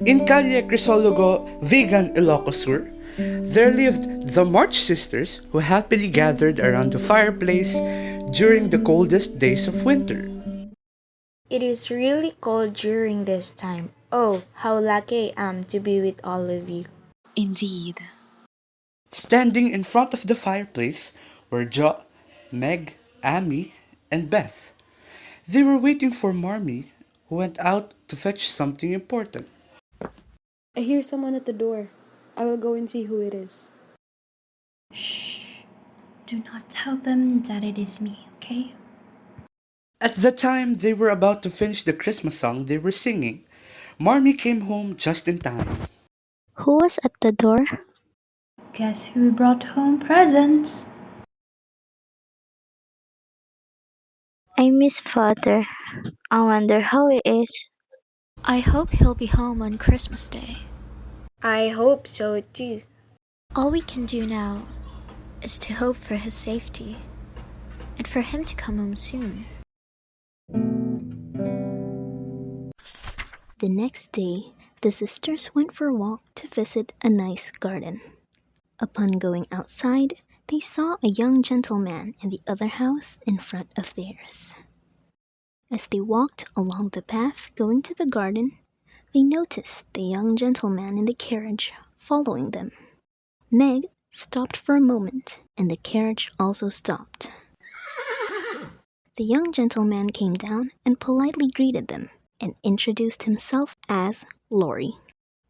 In Calle Crisologo, Vegan Ilocosur, there lived the March sisters who happily gathered around the fireplace during the coldest days of winter. It is really cold during this time. Oh, how lucky I am to be with all of you. Indeed. Standing in front of the fireplace were Jo, Meg, Amy, and Beth. They were waiting for Marmee, who went out to fetch something important. I hear someone at the door. I will go and see who it is. Shh. Do not tell them that it is me, okay? At the time they were about to finish the Christmas song they were singing, Marmee came home just in time. Who was at the door? Guess who brought home presents? I miss father. I wonder how he is. I hope he'll be home on Christmas Day. I hope so too. All we can do now is to hope for his safety and for him to come home soon. The next day, the sisters went for a walk to visit a nice garden. Upon going outside, they saw a young gentleman in the other house in front of theirs. As they walked along the path going to the garden, they noticed the young gentleman in the carriage following them. Meg stopped for a moment, and the carriage also stopped. The young gentleman came down and politely greeted them and introduced himself as Laurie.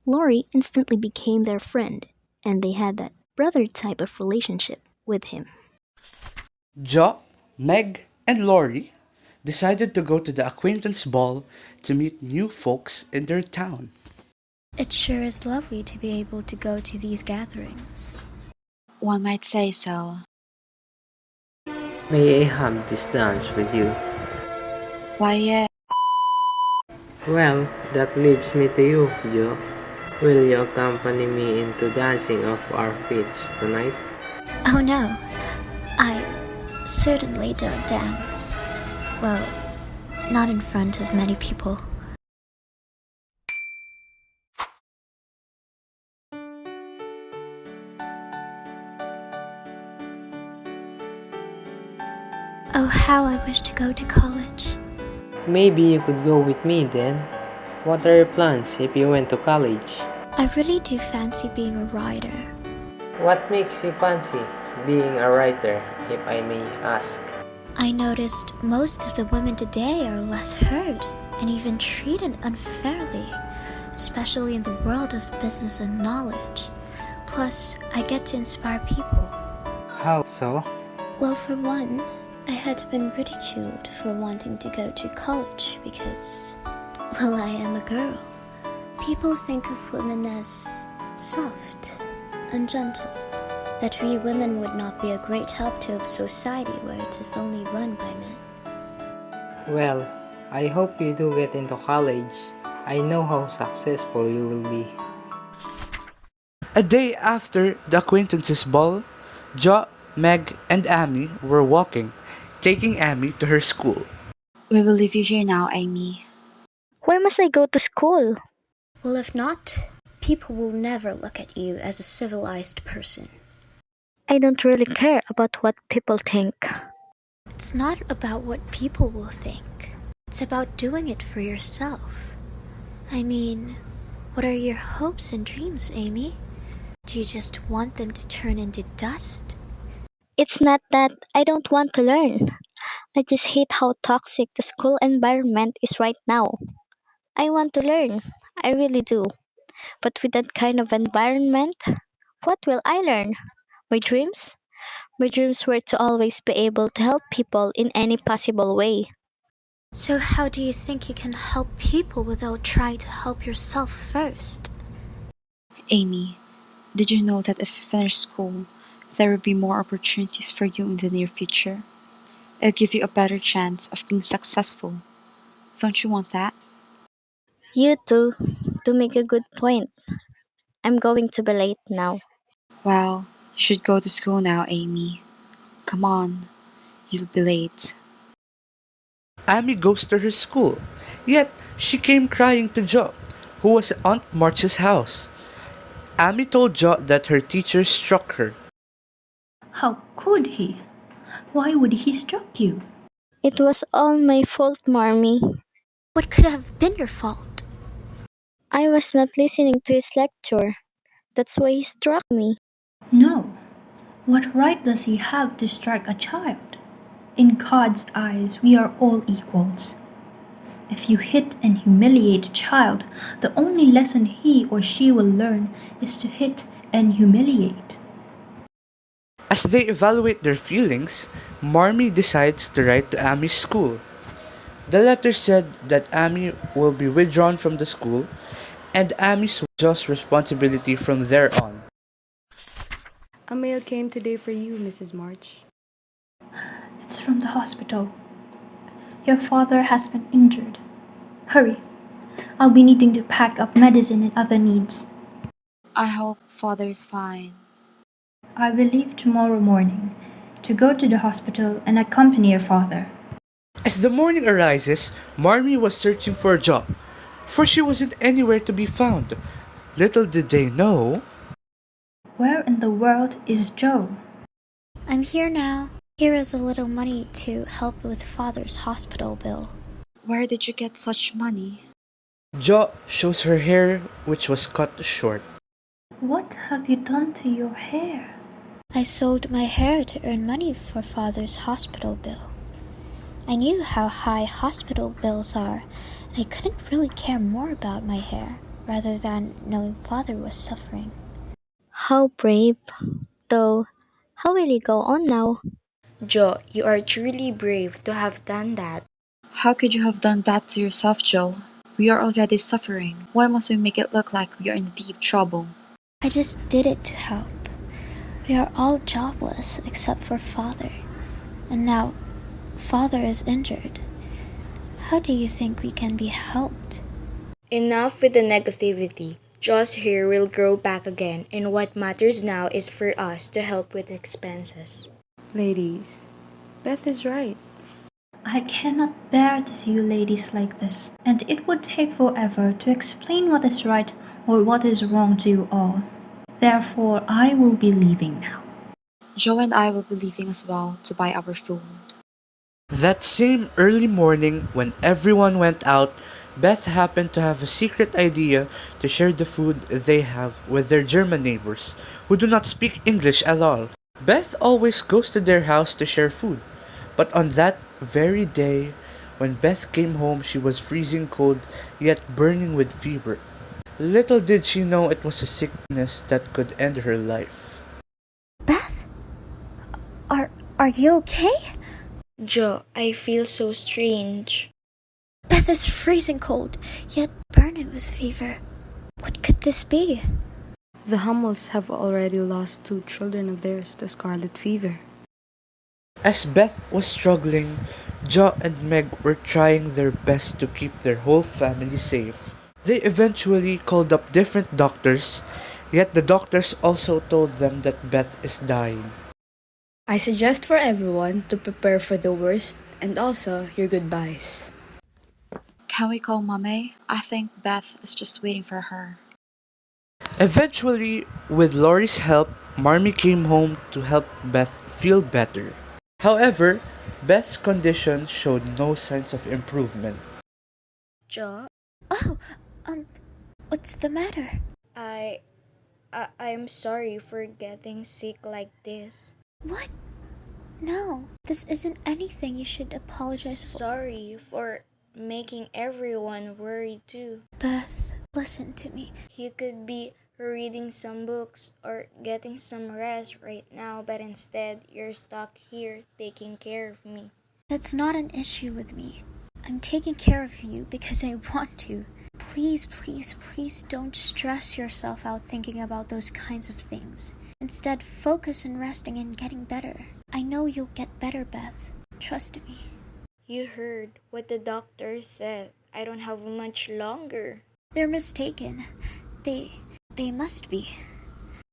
Laurie instantly became their friend, and they had that brother type of relationship with him. Jo, Meg, and Laurie decided to go to the acquaintance ball to meet new folks in their town. It sure is lovely to be able to go to these gatherings. One might say so. May I have this dance with you? Why, yeah. Well, that leaves me to you, Joe. Will you accompany me into dancing off our feet tonight? Oh no, I certainly don't dance. Well, not in front of many people. Oh, how I wish to go to college. Maybe you could go with me then. What are your plans if you went to college? I really do fancy being a writer. What makes you fancy being a writer, if I may ask? I noticed most of the women today are less heard and even treated unfairly, especially in the world of business and knowledge. Plus, I get to inspire people. How so? Well, for one, I had been ridiculed for wanting to go to college because, well, I am a girl. People think of women as soft and gentle, that we women would not be a great help to a society where it is only run by men. Well, I hope you do get into college. I know how successful you will be. A day after the acquaintances ball, Jo, Meg, and Amy were walking, taking Amy to her school. We will leave you here now, Amy. Why must I go to school? Well, if not, people will never look at you as a civilized person. I don't really care about what people think. It's not about what people will think. It's about doing it for yourself. I mean, what are your hopes and dreams, Amy? Do you just want them to turn into dust? It's not that I don't want to learn. I just hate how toxic the school environment is right now. I want to learn. I really do. But with that kind of environment, what will I learn? My dreams? My dreams were to always be able to help people in any possible way. So how do you think you can help people without trying to help yourself first? Amy, did you know that if you finish school, there will be more opportunities for you in the near future? It'll give you a better chance of being successful. Don't you want that? You too, to make a good point. I'm going to be late now. Well, you should go to school now, Amy. Come on, you'll be late. Amy goes to her school, yet she came crying to Jo, who was at Aunt March's house. Amy told Jo that her teacher struck her. How could he? Why would he struck you? It was all my fault, Marmee. What could have been your fault? I was not listening to his lecture. That's why he struck me. No. What right does he have to strike a child? In God's eyes, we are all equals. If you hit and humiliate a child, the only lesson he or she will learn is to hit and humiliate. As they evaluate their feelings, Marmee decides to write to Amy's school. The letter said that Amy will be withdrawn from the school and Amy's Jo's responsibility from there on. A mail came today for you, Mrs. March. It's from the hospital. Your father has been injured. Hurry. I'll be needing to pack up medicine and other needs. I hope father is fine. I will leave tomorrow morning to go to the hospital and accompany your father. As the morning arises, Marmee was searching for a job, for she wasn't anywhere to be found. Little did they know. Where in the world is Joe? I'm here now. Here is a little money to help with father's hospital bill. Where did you get such money? Jo shows her hair, which was cut short. What have you done to your hair? I sold my hair to earn money for father's hospital bill. I knew how high hospital bills are, and I couldn't really care more about my hair rather than knowing father was suffering. How brave. Though, how will you go on now? Jo, you are truly brave to have done that. How could you have done that to yourself, Joe? We are already suffering. Why must we make it look like we are in deep trouble? I just did it to help. We are all jobless except for father. And now, father is injured. How do you think we can be helped? Enough with the negativity. Jo's hair will grow back again, and what matters now is for us to help with expenses. Ladies, Beth is right. I cannot bear to see you ladies like this, and it would take forever to explain what is right or what is wrong to you all. Therefore, I will be leaving now. Joe and I will be leaving as well to buy our food. That same early morning, when everyone went out, Beth happened to have a secret idea to share the food they have with their German neighbors, who do not speak English at all. Beth always goes to their house to share food, but on that very day, when Beth came home, she was freezing cold, yet burning with fever. Little did she know it was a sickness that could end her life. Beth? Are you okay? Jo, I feel so strange. Beth is freezing cold, yet burning with fever. What could this be? The Hummels have already lost 2 children of theirs to scarlet fever. As Beth was struggling, Jo and Meg were trying their best to keep their whole family safe. They eventually called up different doctors, yet the doctors also told them that Beth is dying. I suggest for everyone to prepare for the worst and also your goodbyes. Can we call Mommy? I think Beth is just waiting for her. Eventually, with Laurie's help, Marmee came home to help Beth feel better. However, Beth's condition showed no signs of improvement. Jo, Oh, what's the matter? I'm sorry for getting sick like this. What? No, this isn't anything you should apologize for. Sorry for making everyone worry too. Beth, listen to me. You could be reading some books or getting some rest right now, but instead you're stuck here taking care of me. That's not an issue with me. I'm taking care of you because I want to. Please, please, please don't stress yourself out thinking about those kinds of things. Instead, focus on resting and getting better. I know you'll get better, Beth. Trust me. You heard what the doctor said. I don't have much longer. They're mistaken. They must be.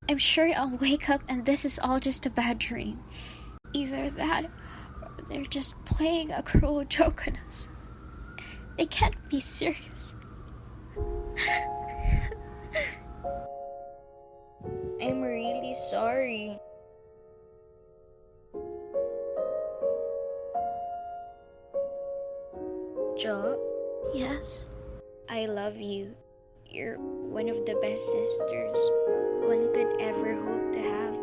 I'm sure I'll wake up and this is all just a bad dream. Either that or they're just playing a cruel joke on us. They can't be serious. sorry. Jo, Yes? I love you. You're one of the best sisters one could ever hope to have.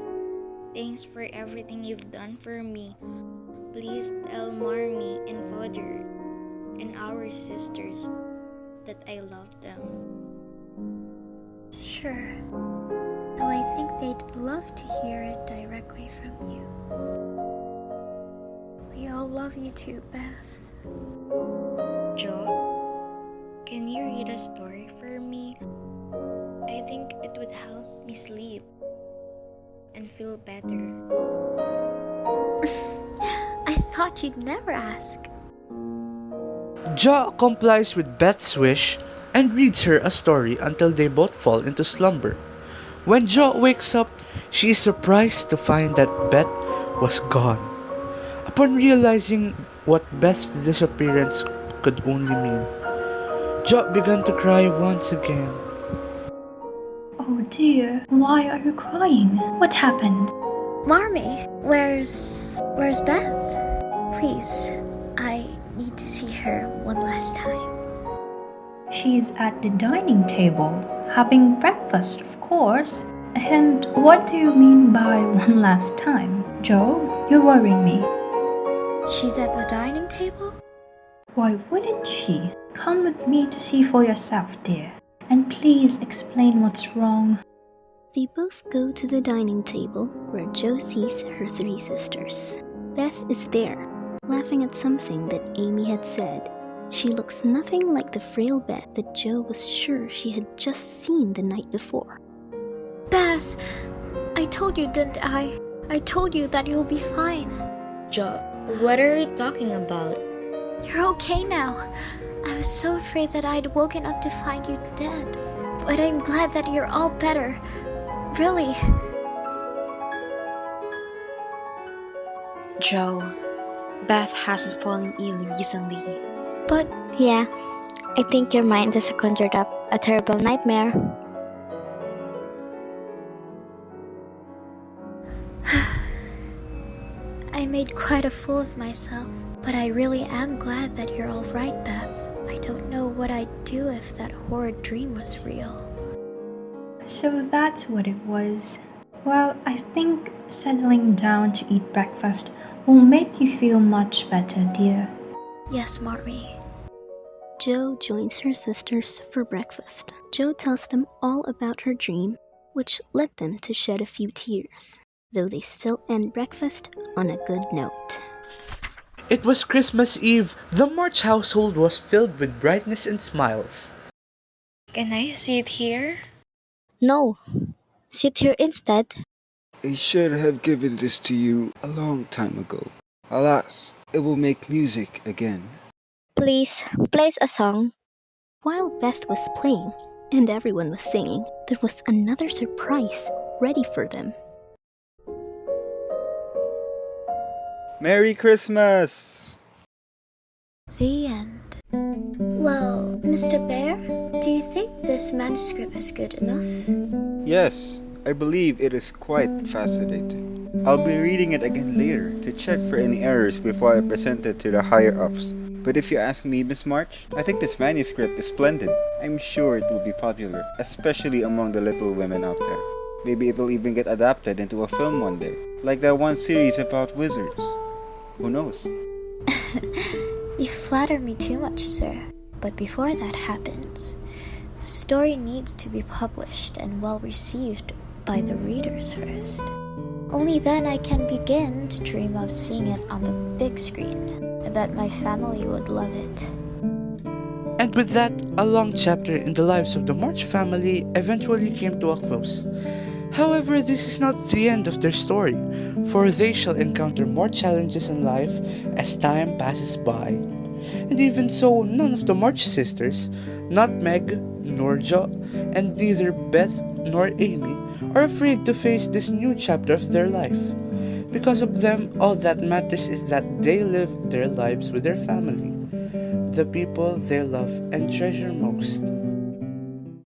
Thanks for everything you've done for me. Please tell Marmy and Father and our sisters that I love them. Sure. Though I think they'd love to hear it directly from you. We all love you too, Beth. Jo, can you read a story for me? I think it would help me sleep and feel better. I thought you'd never ask. Jo complies with Beth's wish and reads her a story until they both fall into slumber. When Jo wakes up, she is surprised to find that Beth was gone. Upon realizing what Beth's disappearance could only mean, Jo began to cry once again. Oh dear, why are you crying? What happened? Marmy, where's Beth? Please, I need to see her one last time. She's at the dining table, having breakfast, of course. And what do you mean by one last time? Jo, you're worrying me. She's at the dining table? Why wouldn't she? Come with me to see for yourself, dear. And please explain what's wrong. They both go to the dining table where Jo sees her three sisters. Beth is there, laughing at something that Amy had said. She looks nothing like the frail Beth that Jo was sure she had just seen the night before. Beth, I told you, didn't I? I told you that you'll be fine. Jo, what are you talking about? You're okay now. I was so afraid that I'd woken up to find you dead. But I'm glad that you're all better. Really. Jo, Beth hasn't fallen ill recently. But Yeah, I think your mind has conjured up a terrible nightmare. I made quite a fool of myself. But I really am glad that you're all right, Beth. I don't know what I'd do if that horrid dream was real. So that's what it was. Well, I think settling down to eat breakfast will make you feel much better, dear. Yes, Marmy. Jo joins her sisters for breakfast. Jo tells them all about her dream, which led them to shed a few tears, though they still end breakfast on a good note. It was Christmas Eve. The March household was filled with brightness and smiles. Can I sit here? No, sit here instead. I should have given this to you a long time ago. Alas, it will make music again. Please, play a song. While Beth was playing and everyone was singing, there was another surprise ready for them. Merry Christmas! The end. Well, Mr. Bear, do you think this manuscript is good enough? Yes, I believe it is quite fascinating. I'll be reading it again later to check for any errors before I present it to the higher-ups. But if you ask me, Miss March, I think this manuscript is splendid. I'm sure it will be popular, especially among the little women out there. Maybe it'll even get adapted into a film one day, like that one series about wizards. Who knows? You flatter me too much, sir. But before that happens, the story needs to be published and well received by the readers first. Only then I can begin to dream of seeing it on the big screen. I bet my family would love it. And with that, a long chapter in the lives of the March family eventually came to a close. However, this is not the end of their story, for they shall encounter more challenges in life as time passes by. And even so, none of the March sisters, not Meg nor Jo, and neither Beth nor Amy, are afraid to face this new chapter of their life. Because of them, all that matters is that they live their lives with their family, the people they love and treasure most.